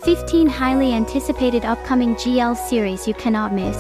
15 highly anticipated upcoming GL series you cannot miss.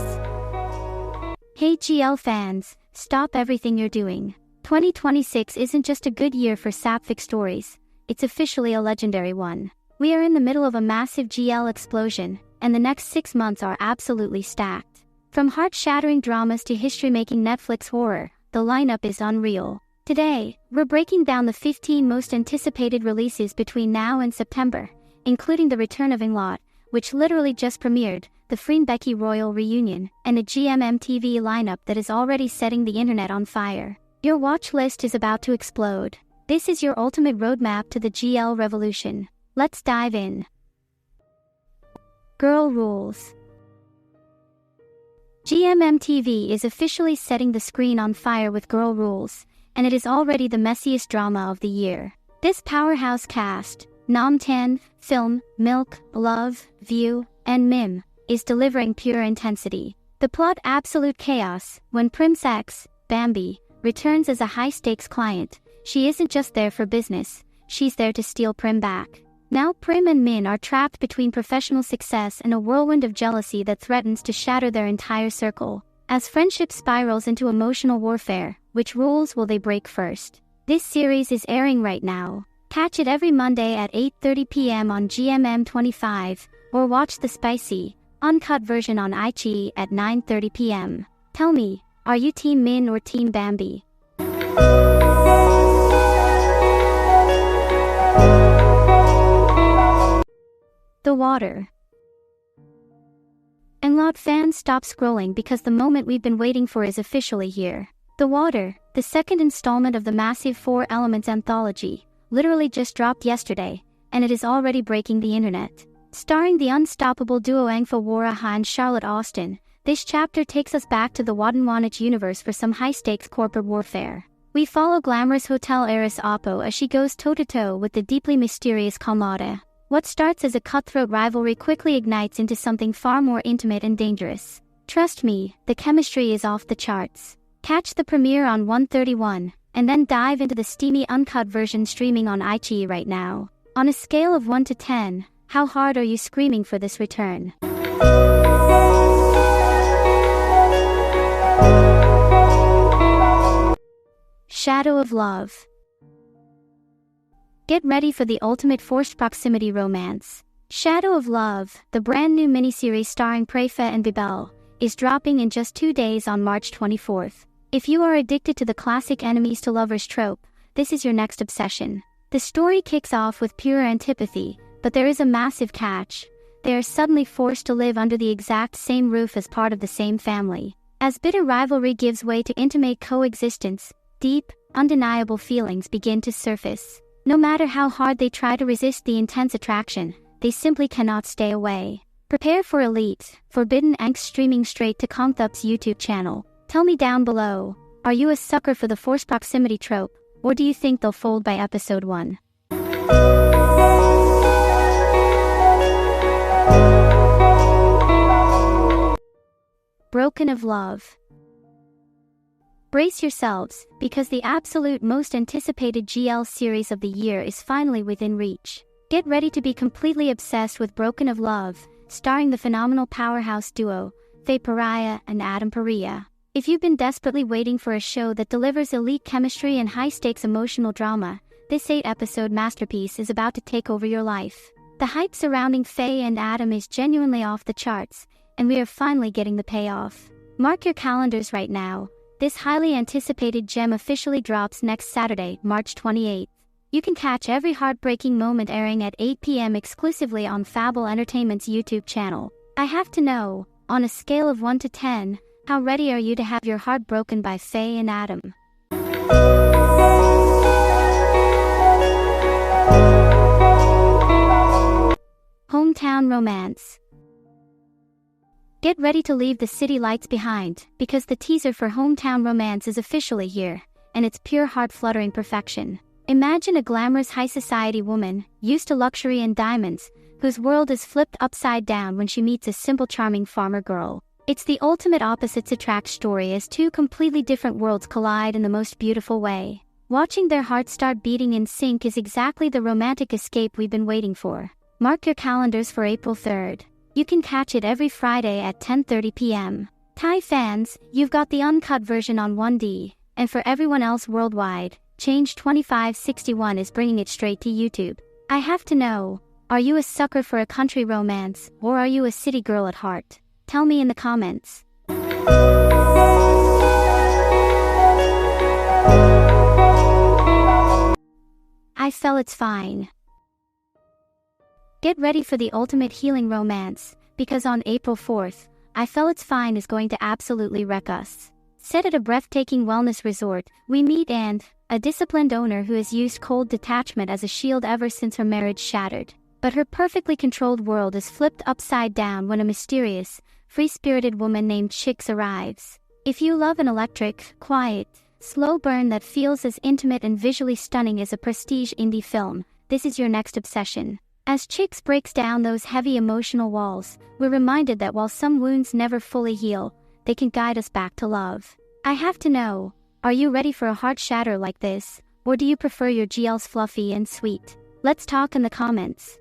Hey GL fans, stop everything you're doing. 2026 isn't just a good year for sapphic stories, it's officially a legendary one. We are in the middle of a massive GL explosion, and the next 6 months are absolutely stacked. From heart-shattering dramas to history-making Netflix horror, the lineup is unreal. Today, we're breaking down the 15 most anticipated releases between now and September, including the return of Inglot, which literally just premiered, the FreenBecky Royal Reunion, and a GMMTV lineup that is already setting the internet on fire. Your watch list is about to explode. This is your ultimate roadmap to the GL revolution. Let's dive in. Girl Rules. GMMTV is officially setting the screen on fire with Girl Rules, and it is already the messiest drama of the year. This powerhouse cast, Nam Film, Milk, Love, View, and Mim, is delivering pure intensity. The plot absolute chaos. When Prim's ex, Bambi, returns as a high-stakes client, she isn't just there for business, she's there to steal Prim back. Now Prim and Min are trapped between professional success and a whirlwind of jealousy that threatens to shatter their entire circle. As friendship spirals into emotional warfare, which rules will they break first? This series is airing right now. Catch it every Monday at 8:30 p.m. on GMM25, or watch the spicy, uncut version on iQIYI at 9:30 p.m. Tell me, are you Team Min or Team Bambi? The Water. Inglot fans, stop scrolling because the moment we've been waiting for is officially here. The Water, the second installment of the massive 4 Elements anthology, literally just dropped yesterday, and it is already breaking the internet. Starring the unstoppable duo Angfa Waraha and Charlotte Austin, this chapter takes us back to the Watanwanich universe for some high-stakes corporate warfare. We follow glamorous hotel heiress Oppo as she goes toe-to-toe with the deeply mysterious Kalmada. What starts as a cutthroat rivalry quickly ignites into something far more intimate and dangerous. Trust me, the chemistry is off the charts. Catch the premiere on 1/31, and then dive into the steamy uncut version streaming on iQIYI right now. On a scale of 1 to 10, how hard are you screaming for this return? Shadow of Love. Get ready for the ultimate forced proximity romance. Shadow of Love, the brand new miniseries starring Prefa and Bibel, is dropping in just 2 days on March 24th. If you are addicted to the classic enemies to lovers trope, this is your next obsession. The story kicks off with pure antipathy, but there is a massive catch. They are suddenly forced to live under the exact same roof as part of the same family. As bitter rivalry gives way to intimate coexistence, deep, undeniable feelings begin to surface. No matter how hard they try to resist the intense attraction, they simply cannot stay away. Prepare for elite, forbidden angst streaming straight to Kongthup's YouTube channel. Tell me down below, are you a sucker for the forced proximity trope, or do you think they'll fold by episode 1? Broken of Love. Brace yourselves, because the absolute most anticipated GL series of the year is finally within reach. Get ready to be completely obsessed with Broken of Love, starring the phenomenal powerhouse duo, Faye Pariah and Adam Pariah. If you've been desperately waiting for a show that delivers elite chemistry and high-stakes emotional drama, this 8-episode masterpiece is about to take over your life. The hype surrounding Faye and Adam is genuinely off the charts, and we are finally getting the payoff. Mark your calendars right now. This highly anticipated gem officially drops next Saturday, March 28th. You can catch every heartbreaking moment airing at 8 p.m. exclusively on Fable Entertainment's YouTube channel. I have to know, on a scale of 1 to 10, how ready are you to have your heart broken by Faye and Adam? Hometown Romance. Get ready to leave the city lights behind, because the teaser for Hometown Romance is officially here, and it's pure heart-fluttering perfection. Imagine a glamorous high-society woman, used to luxury and diamonds, whose world is flipped upside down when she meets a simple charming farmer girl. It's the ultimate opposites attract story as 2 completely different worlds collide in the most beautiful way. Watching their hearts start beating in sync is exactly the romantic escape we've been waiting for. Mark your calendars for April 3rd. You can catch it every Friday at 10:30 p.m. Thai fans, you've got the uncut version on 1D, and for everyone else worldwide, Change 2561 is bringing it straight to YouTube. I have to know, are you a sucker for a country romance, or are you a city girl at heart? Tell me in the comments. I felt it's fine. Get ready for the ultimate healing romance, because on April 4th, I Felt It's Fine is going to absolutely wreck us. Set at a breathtaking wellness resort, we meet and, a disciplined owner who has used cold detachment as a shield ever since her marriage shattered. But her perfectly controlled world is flipped upside down when a mysterious, free-spirited woman named Chix arrives. If you love an electric, quiet, slow burn that feels as intimate and visually stunning as a prestige indie film, this is your next obsession. As Chix breaks down those heavy emotional walls, we're reminded that while some wounds never fully heal, they can guide us back to love. I have to know, are you ready for a heart shatter like this, or do you prefer your GLs fluffy and sweet? Let's talk in the comments.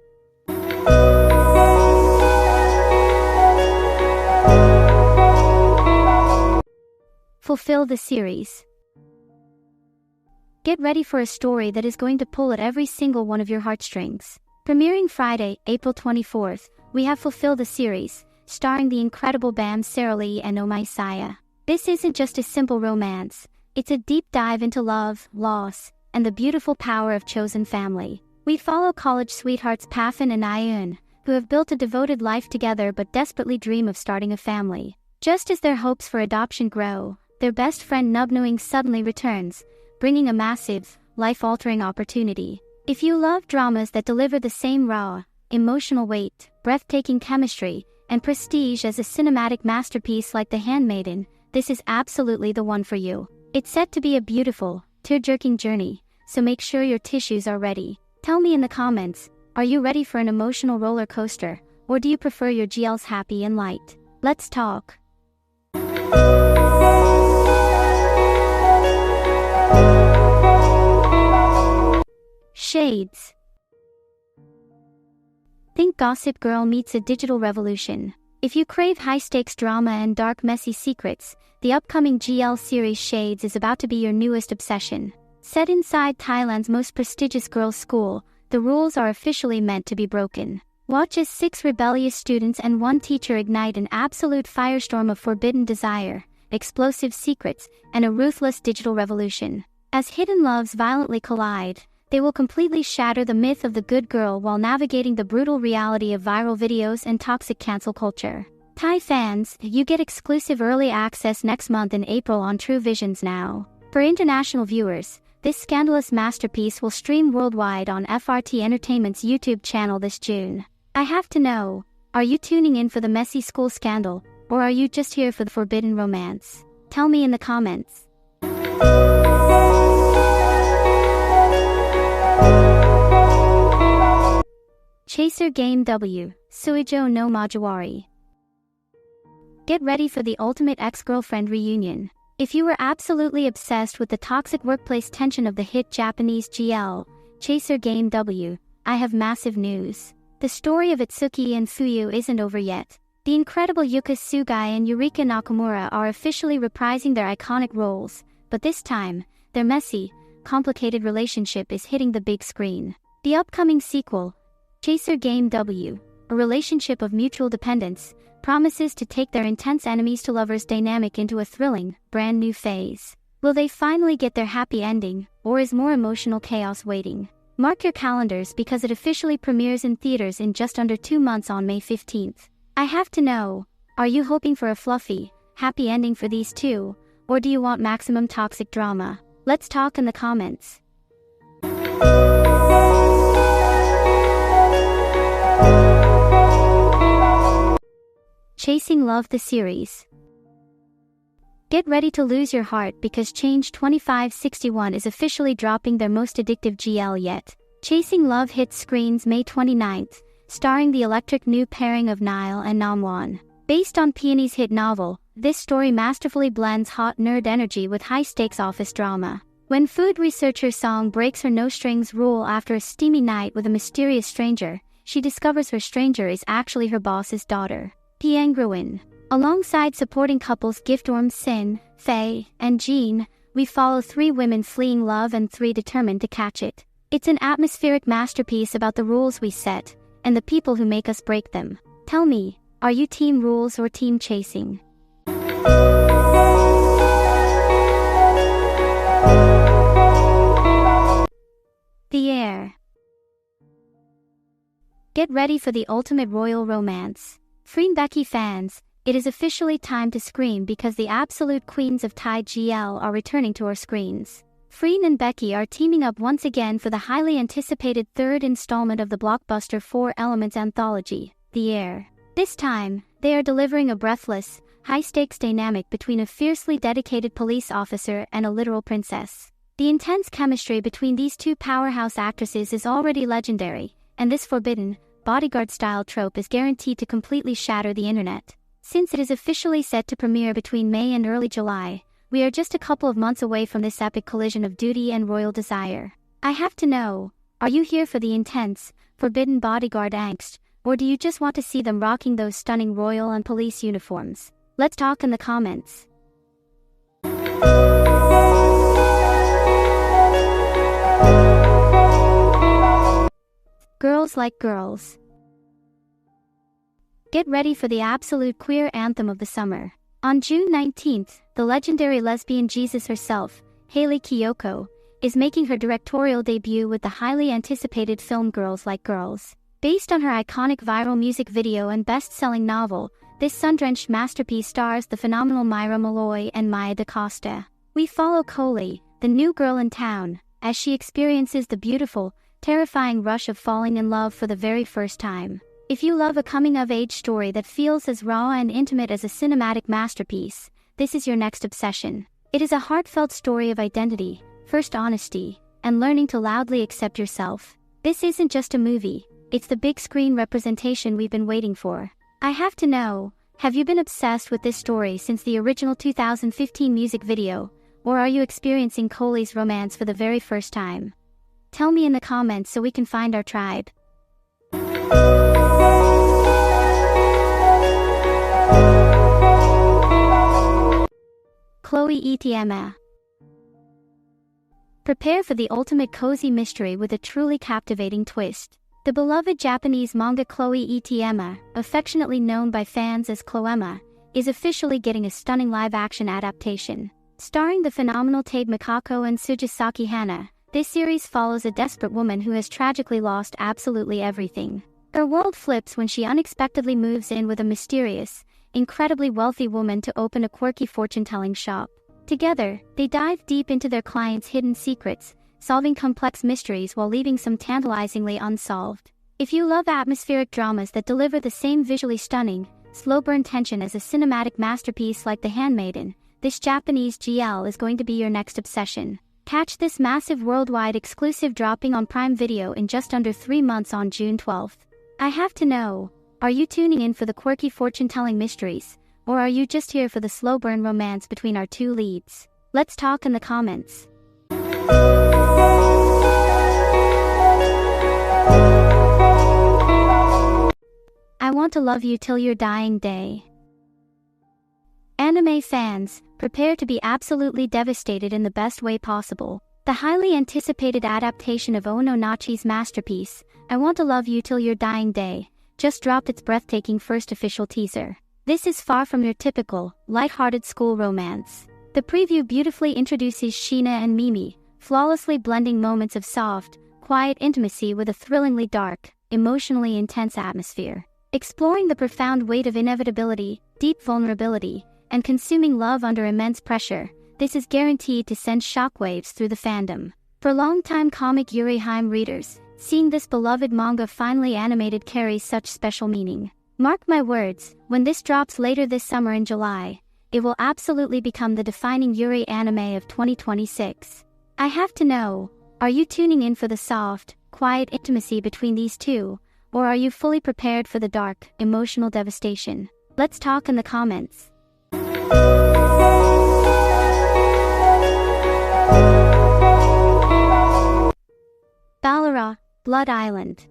Fulfill the series. Get ready for a story that is going to pull at every single one of your heartstrings. Premiering Friday, April 24th, we have Fulfill the Series, starring the incredible Bam Sara Lee and Oh My Saya. This isn't just a simple romance, it's a deep dive into love, loss, and the beautiful power of chosen family. We follow college sweethearts Pafin and Ayun, who have built a devoted life together but desperately dream of starting a family. Just as their hopes for adoption grow, their best friend Nubnooing suddenly returns, bringing a massive, life-altering opportunity. If you love dramas that deliver the same raw, emotional weight, breathtaking chemistry, and prestige as a cinematic masterpiece like The Handmaiden, this is absolutely the one for you. It's set to be a beautiful, tear-jerking journey, so make sure your tissues are ready. Tell me in the comments, are you ready for an emotional roller coaster, or do you prefer your GLs happy and light? Let's talk. Shades. Think Gossip Girl meets a digital revolution. If you crave high-stakes drama and dark messy secrets, the upcoming GL series Shades is about to be your newest obsession. Set inside Thailand's most prestigious girls' school, the rules are officially meant to be broken. Watch as 6 rebellious students and 1 teacher ignite an absolute firestorm of forbidden desire, explosive secrets, and a ruthless digital revolution. As hidden loves violently collide, they will completely shatter the myth of the good girl while navigating the brutal reality of viral videos and toxic cancel culture. Thai fans, you get exclusive early access next month in April on True Visions Now. For international viewers, this scandalous masterpiece will stream worldwide on FRT Entertainment's YouTube channel this June. I have to know, are you tuning in for the messy school scandal, or are you just here for the forbidden romance? Tell me in the comments. Chaser Game W, Suigyo no Majiwari. Get ready for the ultimate ex-girlfriend reunion. If you were absolutely obsessed with the toxic workplace tension of the hit Japanese GL, Chaser Game W, I have massive news. The story of Itsuki and Fuyu isn't over yet. The incredible Yuka Tsugai and Yurika Nakamura are officially reprising their iconic roles, but this time, their messy, complicated relationship is hitting the big screen. The upcoming sequel, Chaser Game W, a relationship of mutual dependence, promises to take their intense enemies to lovers dynamic into a thrilling, brand new phase. Will they finally get their happy ending, or is more emotional chaos waiting? Mark your calendars because it officially premieres in theaters in just under 2 months on May 15th. I have to know, are you hoping for a fluffy, happy ending for these two, or do you want maximum toxic drama? Let's talk in the comments. Chasing Love the Series. Get ready to lose your heart because Change 2561 is officially dropping their most addictive GL yet. Chasing Love hits screens May 29th, starring the electric new pairing of Niall and Namwan. Based on Peony's hit novel, this story masterfully blends hot nerd energy with high-stakes office drama. When food researcher Song breaks her no-strings rule after a steamy night with a mysterious stranger, she discovers her stranger is actually her boss's daughter, Piangruin. Alongside supporting couples Giftorm Sin, Faye, and Jean, we follow 3 women fleeing love and 3 determined to catch it. It's an atmospheric masterpiece about the rules we set, and the people who make us break them. Tell me, are you team rules or team chasing? The Heir. Get ready for the ultimate royal romance. FreenBecky fans, it is officially time to scream because the absolute queens of thaigl are returning to our screens. Freen and Becky are teaming up once again for the highly anticipated 3rd installment of the blockbuster 4 Elements anthology, The Heir. This time, they are delivering a breathless, high-stakes dynamic between a fiercely dedicated police officer and a literal princess. The intense chemistry between these 2 powerhouse actresses is already legendary, and this forbidden, bodyguard-style trope is guaranteed to completely shatter the internet. Since it is officially set to premiere between May and early July, we are just a couple of months away from this epic collision of duty and royal desire. I have to know, are you here for the intense, forbidden bodyguard angst, or do you just want to see them rocking those stunning royal and police uniforms? Let's talk in the comments. Girls like girls. Get ready for the absolute queer anthem of the summer. On June 19th, the legendary lesbian Jesus herself, Hayley Kiyoko, is making her directorial debut with the highly anticipated film Girls Like Girls. Based on her iconic viral music video and best-selling novel, this sun-drenched masterpiece stars the phenomenal Myra Malloy and Maya DaCosta. We follow Coley, the new girl in town, as she experiences the beautiful, terrifying rush of falling in love for the very first time. If you love a coming-of-age story that feels as raw and intimate as a cinematic masterpiece, this is your next obsession. It is a heartfelt story of identity, first honesty, and learning to loudly accept yourself. This isn't just a movie, it's the big screen representation we've been waiting for. I have to know, have you been obsessed with this story since the original 2015 music video, or are you experiencing Coley's romance for the very first time? Tell me in the comments so we can find our tribe. Chloe Itiema. Prepare for the ultimate cozy mystery with a truly captivating twist. The beloved Japanese manga Chloe Itiema, affectionately known by fans as Chloema, is officially getting a stunning live-action adaptation. Starring the phenomenal Tade Mikako and Sugisaki Hana, this series follows a desperate woman who has tragically lost absolutely everything. Her world flips when she unexpectedly moves in with a mysterious, incredibly wealthy woman to open a quirky fortune-telling shop. Together, they dive deep into their clients' hidden secrets, solving complex mysteries while leaving some tantalizingly unsolved. If you love atmospheric dramas that deliver the same visually stunning, slow-burn tension as a cinematic masterpiece like The Handmaiden, this Japanese GL is going to be your next obsession. Catch this massive worldwide exclusive dropping on Prime Video in just under 3 months on June 12th. I have to know, are you tuning in for the quirky fortune-telling mysteries, or are you just here for the slow-burn romance between our 2 leads? Let's talk in the comments. I Want to Love You Till Your Dying Day. Anime fans, prepare to be absolutely devastated in the best way possible. The highly anticipated adaptation of Ononachi's masterpiece, I Want to Love You Till Your Dying Day, just dropped its breathtaking first official teaser. This is far from your typical, light-hearted school romance. The preview beautifully introduces Sheena and Mimi, flawlessly blending moments of soft, quiet intimacy with a thrillingly dark, emotionally intense atmosphere. Exploring the profound weight of inevitability, deep vulnerability, and consuming love under immense pressure, this is guaranteed to send shockwaves through the fandom. For longtime comic Yuri Heim readers, seeing this beloved manga finally animated carries such special meaning. Mark my words, when this drops later this summer in July, it will absolutely become the defining Yuri anime of 2026. I have to know, are you tuning in for the soft, quiet intimacy between these 2, or are you fully prepared for the dark, emotional devastation? Let's talk in the comments. Balaraw, Blood Island.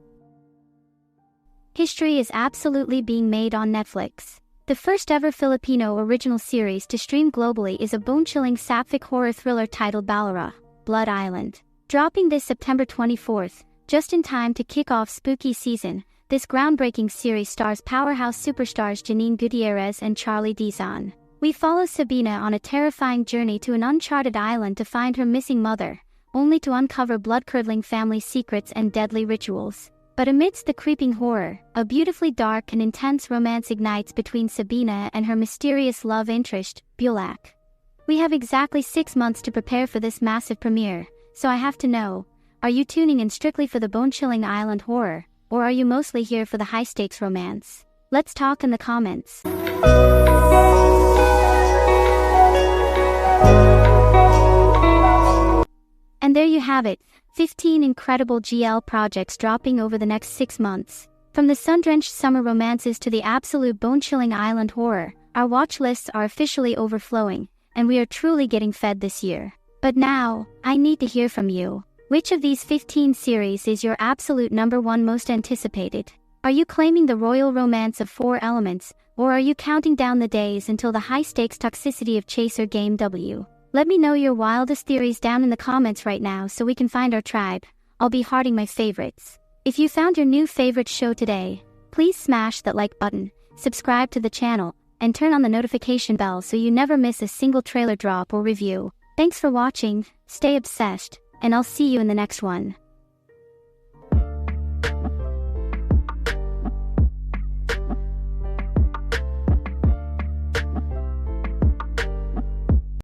History is absolutely being made on Netflix. The first ever Filipino original series to stream globally is a bone-chilling sapphic horror thriller titled Balaraw, Blood Island. Dropping this September 24th, just in time to kick off spooky season, this groundbreaking series stars powerhouse superstars Janine Gutierrez and Charlie Dizon. We follow Sabina on a terrifying journey to an uncharted island to find her missing mother, only to uncover blood-curdling family secrets and deadly rituals. But amidst the creeping horror, a beautifully dark and intense romance ignites between Sabina and her mysterious love interest, Bulak. We have exactly 6 months to prepare for this massive premiere, so I have to know, are you tuning in strictly for the bone-chilling island horror, or are you mostly here for the high-stakes romance? Let's talk in the comments. And there you have it, 15 incredible GL projects dropping over the next 6 months. From the sun-drenched summer romances to the absolute bone-chilling island horror, our watch lists are officially overflowing, and we are truly getting fed this year. But now, I need to hear from you. Which of these 15 series is your absolute #1 most anticipated? Are you claiming the royal romance of 4 elements, or are you counting down the days until the high-stakes toxicity of Chaser Game W? Let me know your wildest theories down in the comments right now so we can find our tribe. I'll be hearting my favorites. If you found your new favorite show today, please smash that like button, subscribe to the channel, and turn on the notification bell so you never miss a single trailer drop or review. Thanks for watching, stay obsessed, and I'll see you in the next one.